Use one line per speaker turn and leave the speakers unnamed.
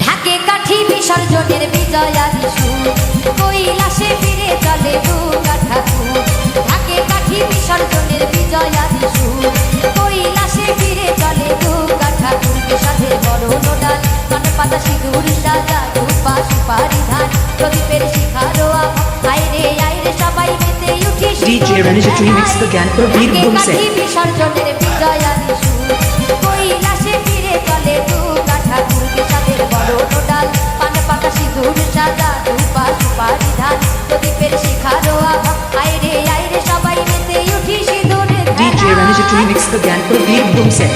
ঢাকে কাঠি বিসর্জনের বিজয়া দিশু কৈলাসে ফিরে চলে দুর্গা ঠাকুর। ঢাকে কাঠি বিসর্জনের বিজয়া দিশু কৈলাসে ফিরে চলে দুর্গা ঠাকুর। সাথে বড় নোডাল কানে পাতা সিঁদুর সাজা ধূপা সুপারি ধান প্রদীপের শিখারো আইরে সবাই মেতে উঠি
DJ Ranish remix the Ganpur Veer Boom se
বিসর্জনের বিজয়া দিশু কৈলাসে ফিরে চলে দুর্গা ঠাকুর। সাথে বড় নোডাল পান পাতা সিঁদুর সাজা ধূপা সুপারি ধান প্রদীপের শিখারো আইরে সবাই মেতে উঠি সিঁদুর।
DJ Ranish remix the Ganpur Veer Boom se